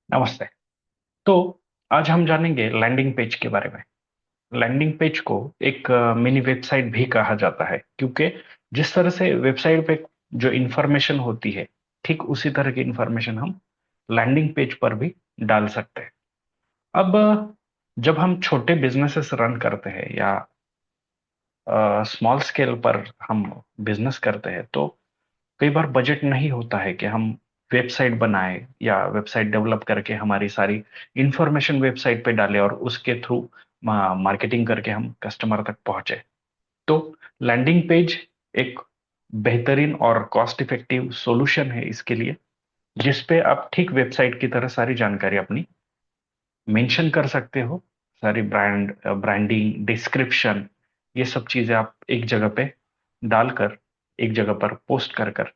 नमस्ते। तो आज हम जानेंगे लैंडिंग पेज के बारे में। लैंडिंग पेज को एक मिनी वेबसाइट भी कहा जाता है, क्योंकि जिस तरह से वेबसाइट पे जो इंफॉर्मेशन होती है, ठीक उसी तरह की इंफॉर्मेशन हम लैंडिंग पेज पर भी डाल सकते हैं। अब जब हम छोटे बिजनेसेस रन करते हैं या स्मॉल स्केल पर हम बिजनेस करते हैं, तो कई बार बजट नहीं होता है कि हम वेबसाइट बनाएं या वेबसाइट डेवलप करके हमारी सारी इंफॉर्मेशन वेबसाइट पे डालें और उसके थ्रू मार्केटिंग करके हम कस्टमर तक पहुंचे। तो लैंडिंग पेज एक बेहतरीन और कॉस्ट इफेक्टिव सॉल्यूशन है इसके लिए, जिस पे आप ठीक वेबसाइट की तरह सारी जानकारी अपनी मेंशन कर सकते हो। सारी ब्रांडिंग, डिस्क्रिप्शन, ये सब चीजें आप एक जगह पे डालकर, एक जगह पर पोस्ट कर कर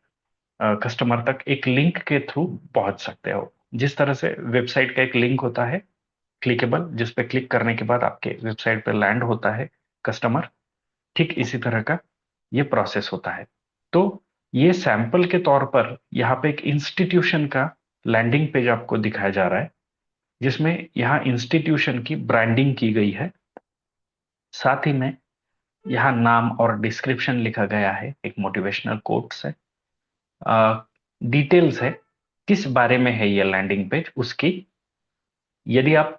कस्टमर तक एक लिंक के थ्रू पहुंच सकते हो। जिस तरह से वेबसाइट का एक लिंक होता है क्लिकेबल, जिस पे क्लिक करने के बाद आपके वेबसाइट पे लैंड होता है कस्टमर, ठीक इसी तरह का ये प्रोसेस होता है। तो ये सैंपल के तौर पर यहाँ पे एक इंस्टीट्यूशन का लैंडिंग पेज आपको दिखाया जा रहा है, जिसमें यहाँ इंस्टीट्यूशन की ब्रांडिंग की गई है। साथ ही में यहाँ नाम और डिस्क्रिप्शन लिखा गया है, एक मोटिवेशनल कोट्स है, डिटेल्स है, किस बारे में है ये लैंडिंग पेज उसकी। यदि आप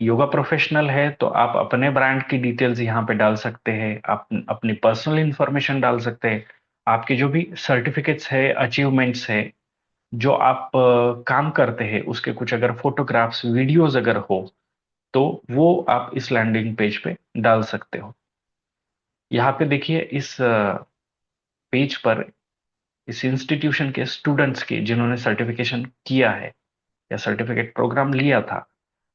योगा प्रोफेशनल है तो आप अपने ब्रांड की डिटेल्स यहाँ पे डाल सकते हैं, आप अपनी पर्सनल इंफॉर्मेशन डाल सकते हैं, आपके जो भी सर्टिफिकेट्स है, अचीवमेंट्स है, जो आप काम करते हैं उसके कुछ अगर फोटोग्राफ्स, वीडियोस अगर हो, तो वो आप इस लैंडिंग पेज पे डाल सकते हो। यहाँ पे देखिए इस पेज पर इस इंस्टीट्यूशन के स्टूडेंट्स की जिन्होंने सर्टिफिकेशन किया है या सर्टिफिकेट प्रोग्राम लिया था,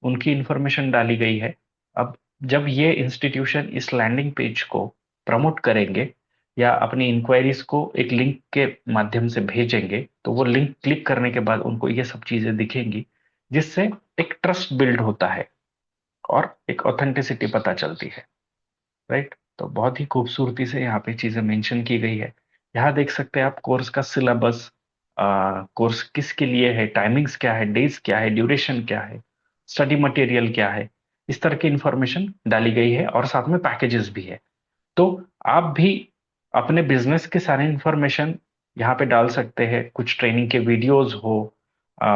उनकी इंफॉर्मेशन डाली गई है। अब जब ये इंस्टीट्यूशन इस लैंडिंग पेज को प्रमोट करेंगे या अपनी इंक्वायरीज को एक लिंक के माध्यम से भेजेंगे, तो वो लिंक क्लिक करने के बाद उनको ये सब चीजें दिखेंगी, जिससे एक ट्रस्ट बिल्ड होता है और एक ऑथेंटिसिटी पता चलती है। राइट? तो बहुत ही खूबसूरती से यहाँ पे चीजें मेंशन की गई है। यहाँ देख सकते हैं आप कोर्स का सिलेबस, कोर्स किसके लिए है, टाइमिंग्स क्या है, डेज क्या है, ड्यूरेशन क्या है, स्टडी मटेरियल क्या है, इस तरह की इंफॉर्मेशन डाली गई है और साथ में पैकेजेस भी है। तो आप भी अपने बिजनेस के सारे इंफॉर्मेशन यहाँ पे डाल सकते हैं। कुछ ट्रेनिंग के वीडियोस हो, अ,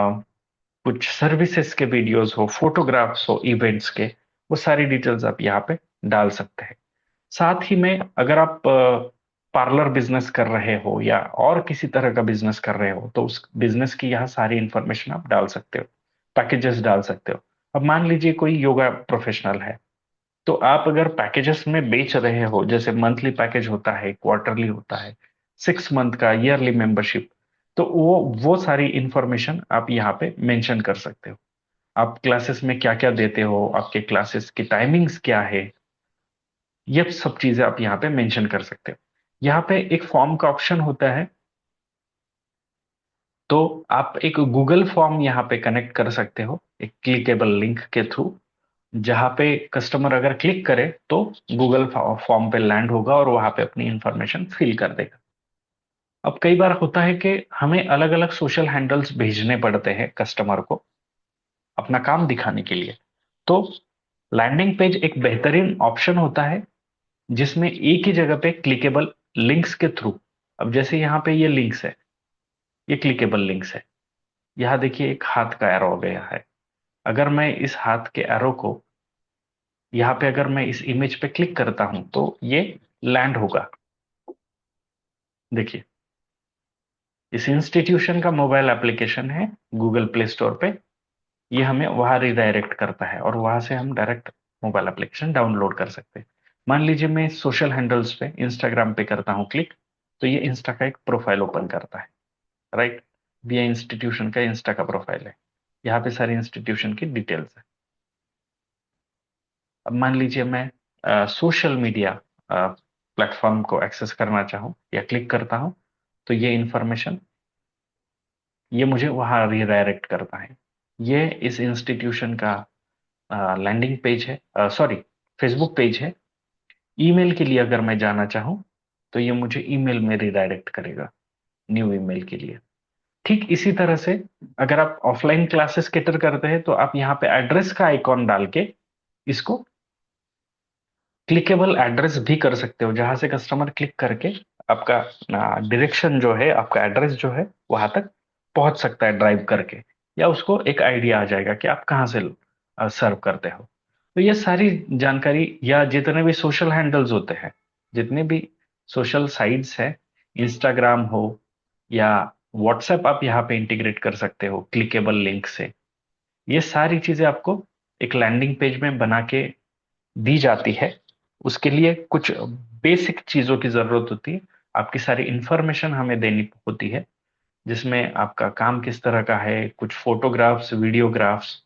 कुछ सर्विसेज के वीडियोस हो, फोटोग्राफ्स हो इवेंट्स के, वो सारी डिटेल्स आप यहाँ पे डाल सकते हैं। साथ ही में अगर आप पार्लर बिजनेस कर रहे हो या और किसी तरह का बिजनेस कर रहे हो, तो उस बिजनेस की यहाँ सारी इंफॉर्मेशन आप डाल सकते हो, पैकेजेस डाल सकते हो। अब मान लीजिए कोई योगा प्रोफेशनल है, तो आप अगर पैकेजेस में बेच रहे हो, जैसे मंथली पैकेज होता है, क्वार्टरली होता है, 6 मंथ का, ईयरली मेंबरशिप, तो वो सारी इंफॉर्मेशन आप यहाँ पे मेंशन कर सकते हो। आप क्लासेस में क्या क्या देते हो, आपके क्लासेस की टाइमिंग्स क्या है, ये सब चीजें आप यहाँ पे मेंशन कर सकते हो। यहाँ पे एक फॉर्म का ऑप्शन होता है, तो आप एक गूगल फॉर्म यहाँ पे कनेक्ट कर सकते हो एक क्लिकेबल लिंक के थ्रू, जहाँ पे कस्टमर अगर क्लिक करे तो गूगल फॉर्म पे लैंड होगा और वहां पे अपनी इंफॉर्मेशन फिल कर देगा। अब कई बार होता है कि हमें अलग अलग सोशल हैंडल्स भेजने पड़ते हैं कस्टमर को अपना काम दिखाने के लिए। तो लैंडिंग पेज एक बेहतरीन ऑप्शन होता है, जिसमें एक ही जगह पे क्लिकेबल लिंक्स के थ्रू, अब जैसे यहाँ पे ये लिंक्स है, ये क्लिकेबल लिंक्स है। यहाँ देखिए एक हाथ का एरो गया है। अगर मैं इस हाथ के एरो को यहाँ पे, अगर मैं इस इमेज पे क्लिक करता हूं, तो ये लैंड होगा। देखिए इस इंस्टीट्यूशन का मोबाइल एप्लीकेशन है गूगल प्ले स्टोर पे, ये हमें वहां रिडायरेक्ट करता है और वहां से हम डायरेक्ट मोबाइल एप्लीकेशन डाउनलोड कर सकते हैं। मान लीजिए मैं सोशल हैंडल्स पे, इंस्टाग्राम पे करता हूँ क्लिक, तो ये इंस्टा का एक प्रोफाइल ओपन करता है। राइट? ये इंस्टीट्यूशन का इंस्टा का प्रोफाइल है, यहाँ पे सारी इंस्टीट्यूशन की डिटेल्स है। अब मान लीजिए मैं सोशल मीडिया प्लेटफॉर्म को एक्सेस करना चाहूँ या क्लिक करता हूँ, तो ये इंफॉर्मेशन ये मुझे वहां रिडायरेक्ट करता है। ये इस इंस्टीट्यूशन का लैंडिंग पेज है, सॉरी, फेसबुक पेज है। ईमेल के लिए अगर मैं जाना चाहूँ, तो ये मुझे ईमेल में रिडायरेक्ट करेगा, न्यू ईमेल के लिए। ठीक इसी तरह से अगर आप ऑफलाइन क्लासेस कैटर करते हैं तो आप यहाँ पे एड्रेस का आइकॉन डाल के इसको क्लिकेबल एड्रेस भी कर सकते हो, जहां से कस्टमर क्लिक करके आपका डायरेक्शन जो है, आपका एड्रेस जो है वहां तक पहुंच सकता है ड्राइव करके, या उसको एक आइडिया आ जाएगा कि आप कहाँ से सर्व करते हो। तो ये सारी जानकारी, या जितने भी सोशल हैंडल्स होते हैं, जितने भी सोशल साइट्स है, इंस्टाग्राम हो या व्हाट्सएप, आप यहाँ पे इंटीग्रेट कर सकते हो क्लिकेबल लिंक से। ये सारी चीजें आपको एक लैंडिंग पेज में बना के दी जाती है। उसके लिए कुछ बेसिक चीजों की जरूरत होती है, आपकी सारी इंफॉर्मेशन हमें देनी होती है, जिसमें आपका काम किस तरह का है, कुछ फोटोग्राफ्स, वीडियोग्राफ्स,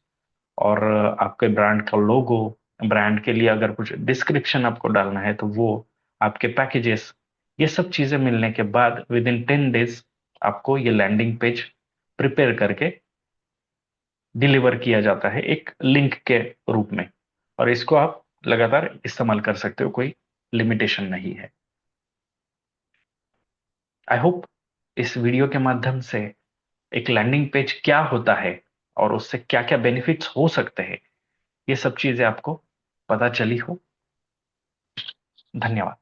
और आपके ब्रांड का लोगो, ब्रांड के लिए अगर कुछ डिस्क्रिप्शन आपको डालना है तो वो, आपके पैकेजेस, ये सब चीजें मिलने के बाद विद इन 10 डेज आपको ये लैंडिंग पेज प्रिपेयर करके डिलीवर किया जाता है एक लिंक के रूप में। और इसको आप लगातार इस्तेमाल कर सकते हो, कोई लिमिटेशन नहीं है। आई होप इस वीडियो के माध्यम से एक लैंडिंग पेज क्या होता है और उससे क्या क्या बेनिफिट्स हो सकते हैं, ये सब चीजें आपको पता चली हो। धन्यवाद।